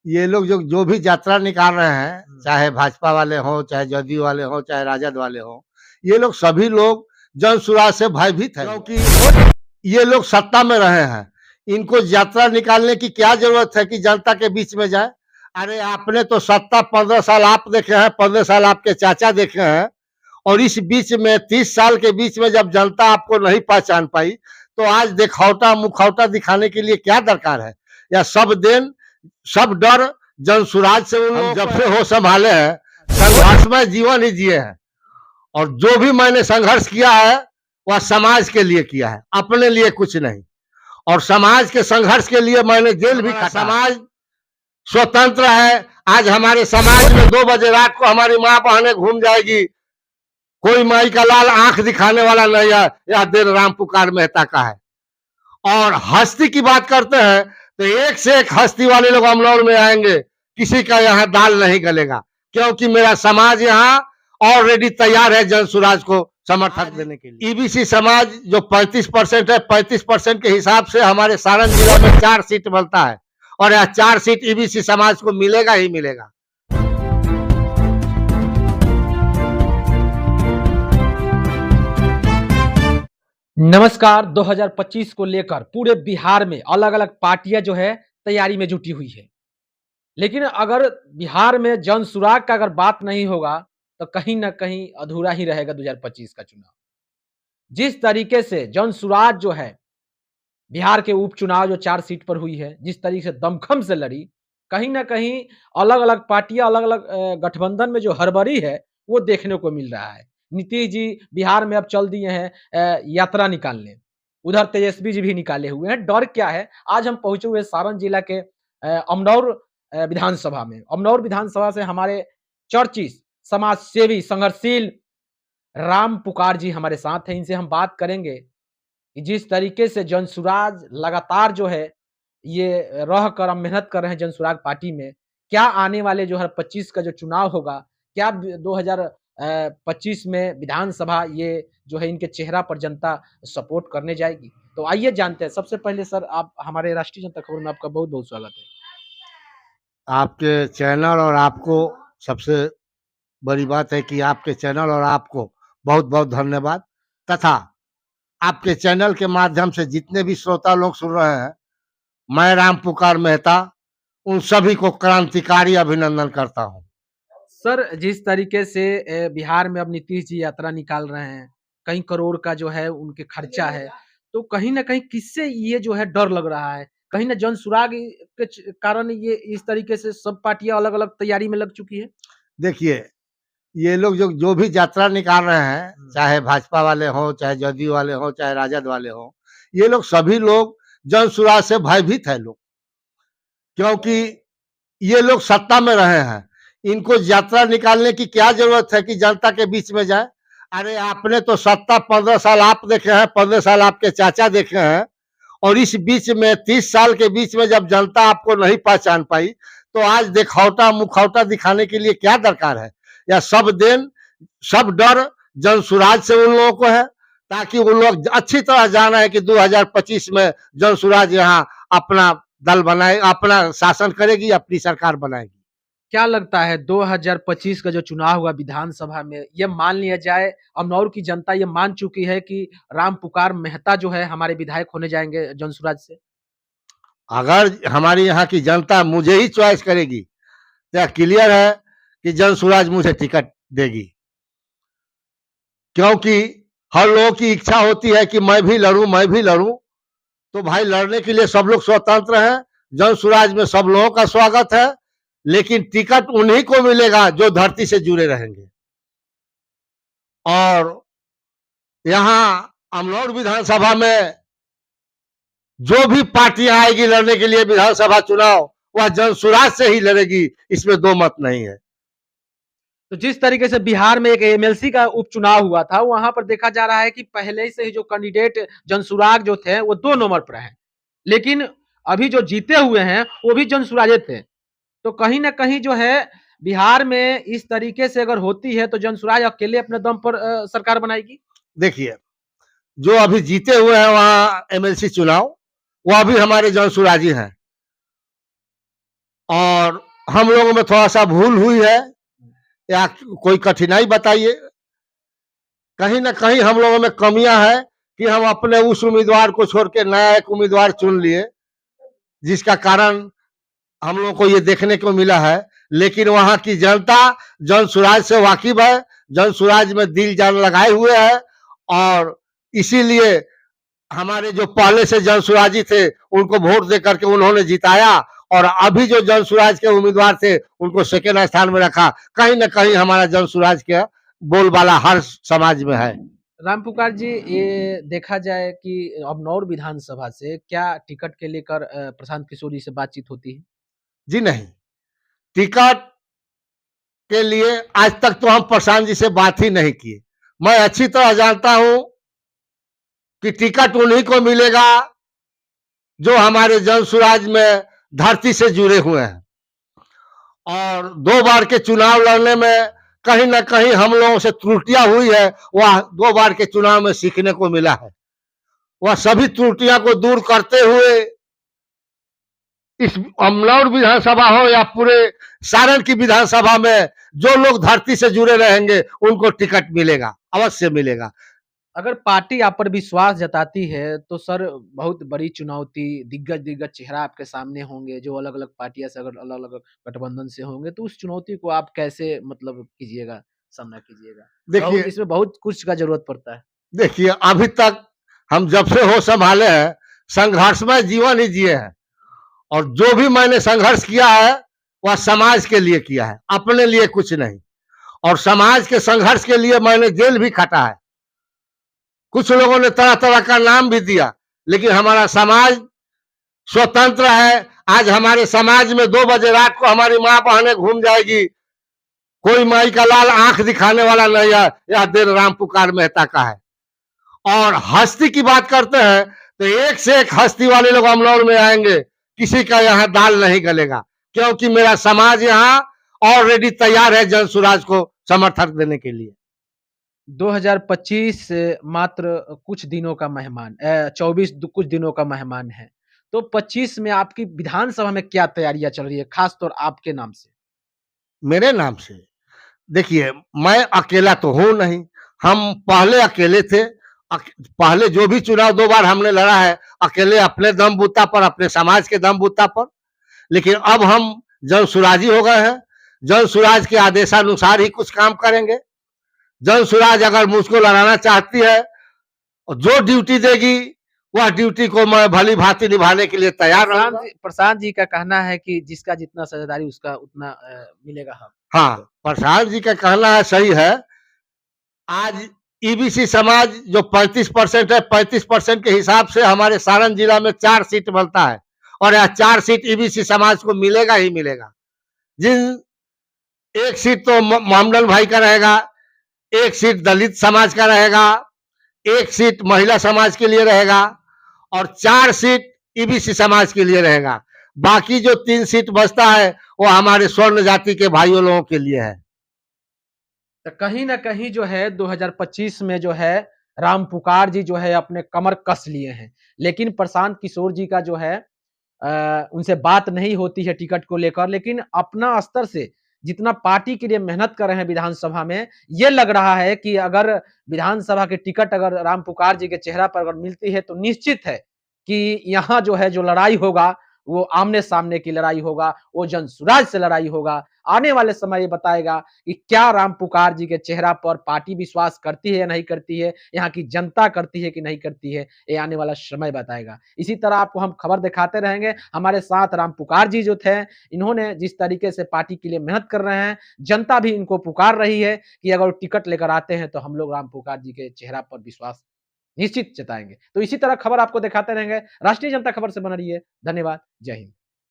ये लोग जो जो भी यात्रा निकाल रहे हैं, चाहे भाजपा वाले हों, चाहे जदयू वाले हों, चाहे राजद वाले हों, ये लोग सभी लोग जन सुराज से भयभीत हैं, क्योंकि ये लोग सत्ता में रहे हैं। इनको यात्रा निकालने की क्या जरूरत है कि जनता के बीच में जाए? अरे आपने तो सत्ता 15 साल आप देखे हैं, 15 साल आपके चाचा देखे हैं, और इस बीच में 30 साल के बीच में जब जनता आपको नहीं पहचान पाई, तो आज दिखौटा मुखौटा दिखाने के लिए क्या दरकार है? या सब दिन सब डर जनसुराज से उन लोग जब से हो संभाले हैं, संघर्षमय जीवन ही जिए हैं, और जो भी मैंने संघर्ष किया है वह समाज के लिए किया है, अपने लिए कुछ नहीं। और समाज के संघर्ष के लिए मैंने जेल भी काटा। समाज स्वतंत्र है। आज हमारे समाज में 2 बजे रात को हमारी माँ बहनें घूम जाएगी, कोई माई का लाल आंख दिखाने वाला नहीं है। यह दिन राम पुकार मेहता का है। और हस्ती की बात करते हैं तो एक से एक हस्ती वाले लोग अमलौर में आएंगे, किसी का यहाँ दाल नहीं गलेगा, क्योंकि मेरा समाज यहाँ ऑलरेडी तैयार है जनसुराज को समर्थन देने के लिए। ईबीसी समाज जो 35% है, 35% के हिसाब से हमारे सारण जिला में 4 सीट बनता है, और यह 4 सीट ईबीसी समाज को मिलेगा ही मिलेगा। नमस्कार। 2025 को लेकर पूरे बिहार में अलग अलग पार्टियां जो है तैयारी में जुटी हुई है, लेकिन अगर बिहार में जनसुराग का अगर बात नहीं होगा तो कहीं ना कहीं अधूरा ही रहेगा 2025 का चुनाव। जिस तरीके से जनसुराज जो है बिहार के उपचुनाव जो 4 सीट पर हुई है, जिस तरीके से दमखम से लड़ी, कहीं ना कहीं अलग अलग पार्टियां अलग अलग गठबंधन में जो हड़बड़ी है वो देखने को मिल रहा है। नीतीश जी बिहार में अब चल दिए हैं यात्रा निकालने, उधर तेजस्वी जी भी निकाले हुए हैं। डर क्या है? आज हम पहुंचे हुए सारण जिला के अमनौर विधानसभा में। अमनौर विधानसभा से हमारे चर्चित समाज सेवी संघर्षशील राम पुकार जी हमारे साथ हैं। इनसे हम बात करेंगे कि जिस तरीके से जनसुराज लगातार जो है ये रह कर हम मेहनत कर रहे हैं जनसुराग पार्टी में, क्या आने वाले जो है 25 का जो चुनाव होगा, क्या 2025 में विधानसभा ये जो है इनके चेहरा पर जनता सपोर्ट करने जाएगी? तो आइए जानते हैं। सबसे पहले सर आप हमारे राष्ट्रीय जनता खबर में आपका बहुत बहुत स्वागत है। आपके चैनल और आपको सबसे बड़ी बात है कि आपके चैनल और आपको बहुत बहुत धन्यवाद, तथा आपके चैनल के माध्यम से जितने भी श्रोता लोग सुन रहे हैं, मैं राम पुकार मेहता उन सभी को क्रांतिकारी अभिनंदन करता हूं। सर जिस तरीके से बिहार में अब नीतीश जी यात्रा निकाल रहे हैं, कई करोड़ का जो है उनके खर्चा है, तो कहीं ना कहीं किससे ये जो है डर लग रहा है? कहीं ना जनसुराग के कारण ये इस तरीके से सब पार्टियां अलग अलग तैयारी में लग चुकी है। देखिए, ये लोग जो जो भी यात्रा निकाल रहे हैं, चाहे भाजपा वाले हों, चाहे जदयू वाले हों, चाहे राजद वाले हों, ये लोग सभी लोग जनसुराज से भयभीत है लोग, क्योंकि ये लोग सत्ता में रहे हैं। इनको यात्रा निकालने की क्या जरूरत है कि जनता के बीच में जाए? अरे आपने तो सत्ता 15 साल आप देखे हैं, 15 साल आपके चाचा देखे हैं, और इस बीच में 30 साल के बीच में जब जनता आपको नहीं पहचान पाई, तो आज दिखौटा मुखौटा दिखाने के लिए क्या दरकार है? या सब दिन सब डर जनसुराज से उन लोगों को है, ताकि उन लोग अच्छी तरह जाना है कि 2025 में जनसुराज यहाँ अपना दल बनाए, अपना शासन करेगी, अपनी सरकार बनाएगी। क्या लगता है 2025 का जो चुनाव हुआ विधानसभा में, ये मान लिया जाए अमनौर की जनता ये मान चुकी है कि राम पुकार मेहता जो है हमारे विधायक होने जाएंगे जनसुराज से? अगर हमारी यहाँ की जनता मुझे ही चॉइस करेगी तो क्लियर है कि जनसुराज मुझे टिकट देगी, क्योंकि हर लोगों की इच्छा होती है कि मैं भी लड़ूं, मैं भी लड़ूं। तो भाई लड़ने के लिए सब लोग स्वतंत्र हैं, जनसुराज में सब लोगों का स्वागत है, लेकिन टिकट उन्हीं को मिलेगा जो धरती से जुड़े रहेंगे। और यहाँ अमनौर विधानसभा में जो भी पार्टियां आएगी लड़ने के लिए विधानसभा चुनाव, वह जनसुराज से ही लड़ेगी, इसमें दो मत नहीं है। तो जिस तरीके से बिहार में एक एमएलसी का उपचुनाव हुआ था, वहां पर देखा जा रहा है कि पहले से ही जो कैंडिडेट जनसुराग जो थे वो 2 नंबर पर हैं, लेकिन अभी जो जीते हुए हैं वो भी जनसुराजे थे। तो कहीं ना कहीं जो है बिहार में इस तरीके से अगर होती है तो जनसुराज अकेले अपने दम पर सरकार बनाएगी। देखिए, जो अभी जीते हुए हैं वहां एमएलसी चुनाव, वह भी हमारे जनसुराजी हैं। और हम लोगों में थोड़ा सा भूल हुई है या कोई कठिनाई बताइए। कहीं ना कहीं हम लोगों में कमियां है कि हम अपने उस उम्मीदवार को छोड़ के नया एक उम्मीदवार चुन लिए, जिसका कारण हम लोगों को ये देखने को मिला है। लेकिन वहां की जनता जन सुराज से वाकिफ है, जन सुराज में दिल जान लगाए हुए है, और इसीलिए हमारे जो पहले से जन सुराजी थे उनको वोट दे करके उन्होंने जिताया, और अभी जो जन सुराज के उम्मीदवार थे उनको सेकेंड स्थान में रखा। कहीं ना कहीं हमारा जन सुराज का बोलबाला हर समाज में है। राम पुकार जी, ये देखा जाए कि अबनौर विधानसभा से क्या टिकट के लेकर प्रशांत किशोर जी से बातचीत होती है? जी नहीं, टिकट के लिए आज तक तो हम प्रशांत जी से बात ही नहीं किए। मैं अच्छी तरह जानता हूं कि टिकट उन्हीं को मिलेगा जो हमारे जन सुराज में धरती से जुड़े हुए हैं, और 2 बार के चुनाव लड़ने में कहीं ना कहीं हम लोगों से त्रुटियां हुई है, वह 2 बार के चुनाव में सीखने को मिला है। वह सभी त्रुटियां को दूर करते हुए इस अमनौर विधानसभा हो या पूरे सारण की विधानसभा में जो लोग धरती से जुड़े रहेंगे उनको टिकट मिलेगा, अवश्य मिलेगा। अगर पार्टी आप पर विश्वास जताती है तो सर बहुत बड़ी चुनौती, दिग्गज चेहरा आपके सामने होंगे जो अलग-अलग पार्टियाँ से अगर अलग-अलग गठबंधन से होंगे, तो उस चुनौती को आप कैसे मतलब कीजिएगा, सामना कीजिएगा? देखिए इसमें बहुत कुछ का ज़रूरत पड़ता है। देखिए अभी तक हम जब से होश संभाले हैं संघर्षमय जीवन ही जिए हैं, और जो भी मैंने संघर्ष किया है वह समाज के लिए किया है, अपने लिए कुछ नहीं। और समाज के संघर्ष के लिए मैंने जेल भी काटा है। कुछ लोगों ने तरह तरह का नाम भी दिया, लेकिन हमारा समाज स्वतंत्र है। आज हमारे समाज में 2 बजे रात को हमारी माँ बहनें घूम जाएगी, कोई माई का लाल आंख दिखाने वाला नहीं है। यह दिन राम पुकार मेहता का है। और हस्ती की बात करते हैं तो एक से एक हस्ती वाले लोग अमनौर में आएंगे, किसी का यहाँ दाल नहीं गलेगा, क्योंकि मेरा समाज यहाँ ऑलरेडी तैयार है जन सुराज को समर्थन देने के लिए। 2025 मात्र कुछ दिनों का मेहमान 24 कुछ दिनों का मेहमान है। तो 25 में आपकी विधानसभा में क्या तैयारियाँ चल रही है, खास तौर आपके नाम से? मेरे नाम से देखिए, मैं अकेला तो हूं नहीं, हम पहले अकेले थे। पहले जो भी चुनाव 2 बार हमने लड़ा है अकेले, अपने दम बूता पर, अपने समाज के दम बूता पर। लेकिन अब हम जन सुराजी हो गए हैं, जन सुराज के आदेशानुसार ही कुछ काम करेंगे। जन सुराज अगर मुझको लड़ाना चाहती है, जो ड्यूटी देगी वह ड्यूटी को मैं भली भांति निभाने के लिए तैयार रहूंगा। प्रशांत जी का कहना है कि जिसका जितना साझेदारी उसका उतना मिलेगा हक। हाँ, प्रसाद जी का कहना है, सही है। आज ईबीसी समाज जो 35% है, 35% के हिसाब से हमारे सारण जिला में 4 सीट बनता है, और यह 4 सीट ईबीसी समाज को मिलेगा ही मिलेगा। जिन एक सीट तो मोहम्मदन भाई का रहेगा, एक सीट दलित समाज का रहेगा, एक सीट महिला समाज के लिए रहेगा, और 4 सीट ईबीसी समाज के लिए रहेगा। बाकी जो 3 सीट बचता है वो हमारे स्वर्ण जाति के भाइयों लोगों के लिए है। तो कहीं न कहीं जो है 2025 में जो है राम पुकार जी जो है अपने कमर कस लिए हैं। लेकिन प्रशांत किशोर जी का जो है उनसे बात नहीं होती है टिकट को लेकर, लेकिन अपना स्तर से जितना पार्टी के लिए मेहनत कर रहे हैं विधानसभा में, ये लग रहा है कि अगर विधानसभा की टिकट अगर राम पुकार जी के चेहरा पर अगर मिलती है तो निश्चित है कि यहाँ जो है जो लड़ाई होगा वो आमने-सामने की लड़ाई होगा, वो जनसुराज से लड़ाई होगा। आने वाले समय ये बताएगा कि क्या राम पुकार जी के चेहरा पर पार्टी विश्वास करती है या नहीं करती है, यहाँ की जनता करती है कि नहीं करती है, ये आने वाला समय बताएगा। इसी तरह आपको हम खबर दिखाते रहेंगे। हमारे साथ राम पुकार जी जो थे, इन्होंने जिस तरीके से पार्टी के लिए मेहनत कर रहे हैं, जनता भी इनको पुकार रही है कि अगर वो टिकट लेकर आते हैं तो हम लोग राम पुकार जी के चेहरा पर विश्वास निश्चित जताएँगे। तो इसी तरह खबर आपको दिखाते रहेंगे। राष्ट्रीय जनता खबर से बने रहिए। धन्यवाद। जय हिंद।